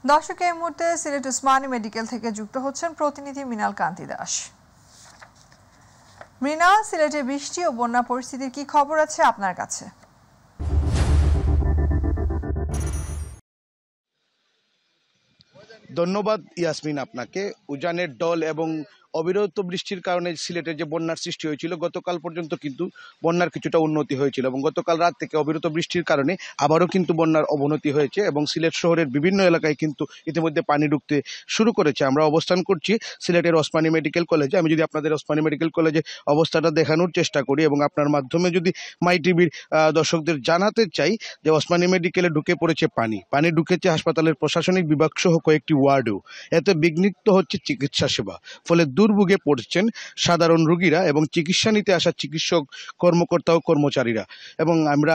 দর্শক, এই মুহূর্তে সিলেট ওসমানী মেডিকেল থেকে যুক্ত হচ্ছেন প্রতিনিধি মৃণাল কান্তি দাস। মৃণাল, সিলেটে বৃষ্টি ও বন্যা পরিস্থিতির কি খবর আছে আপনার কাছে? ধন্যবাদ ইয়াসমিন আপনাকে। উজানের দল এবং অবিরত বৃষ্টির কারণে সিলেটে যে বন্যার সৃষ্টি হয়েছিল, গতকাল পর্যন্ত কিন্তু বন্যার কিছুটা উন্নতি হয়েছিল এবং গতকাল রাত থেকে অবিরত বৃষ্টির কারণে আবারও কিন্তু বন্যার অবনতি হয়েছে এবং সিলেট শহরের বিভিন্ন এলাকায় কিন্তু ইতিমধ্যে পানি ঢুকতে শুরু করেছে। আমরা অবস্থান করছি সিলেটের ওসমানী মেডিকেল কলেজে। আমি যদি আপনাদের ওসমানী মেডিকেল কলেজে অবস্থাটা দেখানোর চেষ্টা করি এবং আপনার মাধ্যমে যদি মাই টিভির দর্শকদের জানাতে চাই যে ওসমানী মেডিকেলে ঢুকে পড়েছে পানি ঢুকেছে হাসপাতালের প্রশাসনিক বিভাগ সহ কয়েকটি ওয়ার্ডেও। এতে বিঘ্নিত হচ্ছে চিকিৎসা সেবা, ফলে দুর্ভোগে পড়ছেন সাধারণ রোগীরা এবং চিকিৎসা নিতে আসা চিকিৎসক, কর্মকর্তা ও কর্মচারীরা। এবং আমরা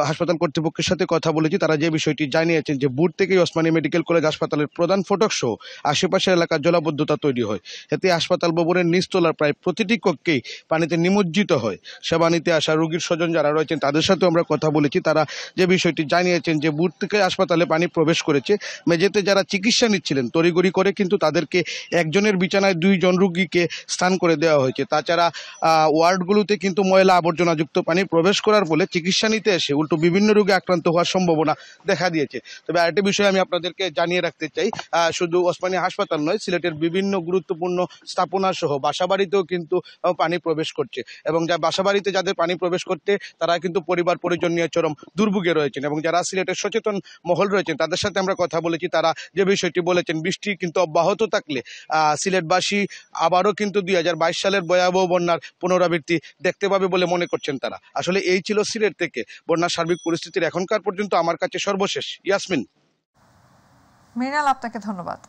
হাসপাতাল কর্তৃপক্ষের সাথে কথা বলেছি, তারা যে বিষয়টি জানিয়েছেন যে ভোর থেকেই ওসমানী মেডিকেল কলেজ হাসপাতালের প্রধান ফটক সহ আশেপাশের এলাকার জলাবদ্ধতা তৈরি হয়। এতে হাসপাতাল ভবনের নিচতলার প্রায় প্রতিটি কক্ষেই পানিতে নিমজ্জিত হয়। সেবা নিতে আসা রোগীর স্বজন যারা রয়েছেন তাদের সাথেও আমরা কথা বলেছি, তারা যে বিষয়টি জানিয়েছেন যে ভোর থেকে হাসপাতালে পানি প্রবেশ করেছে। মেঝেতে যারা চিকিৎসা নিচ্ছিলেন তড়িঘড়ি করে কিন্তু তাদেরকে একজনের বিছানায় 2 জন রোগীকে স্থান করে দেওয়া হয়েছে। তাছাড়া ওয়ার্ডগুলোতে কিন্তু ময়লা আবর্জনাযুক্ত পানি প্রবেশ করার ফলে চিকিৎসা নিতে এসে উল্টো বিভিন্ন রোগে আক্রান্ত হওয়ার সম্ভাবনা দেখা দিয়েছে। তবে আরেকটি বিষয় আমি আপনাদেরকে জানিয়ে রাখতে চাই, শুধু ওসমানী হাসপাতাল নয়, সিলেটের বিভিন্ন গুরুত্বপূর্ণ স্থাপনা সহ বাসাবাড়িতেও কিন্তু পানি প্রবেশ করছে এবং যা বাসাবাড়িতে যাদের পানি প্রবেশ করতে তারা কিন্তু পরিবার পরিজন নিয়ে চরম দুর্ভোগে রয়েছেন। এবং যারা সিলেটের সচেতন মহল রয়েছেন তাদের সাথে আমরা কথা বলেছি, তারা যে বিষয়টি বলেছেন, বৃষ্টি কিন্তু অব্যাহত থাকলে সিলেটবাসী আবারও কিন্তু 2022 সালের ভয়াবহ বন্যার পুনরাবৃত্তি দেখতে পাবে বলে মনে করছেন তারা। আসলে এই ছিল সিলেট থেকে বন্যার সার্বিক পরিস্থিতির এখনকার পর্যন্ত আমার কাছে সর্বশেষ। ইয়াসমিন। মৃণাল, আপনাকে ধন্যবাদ।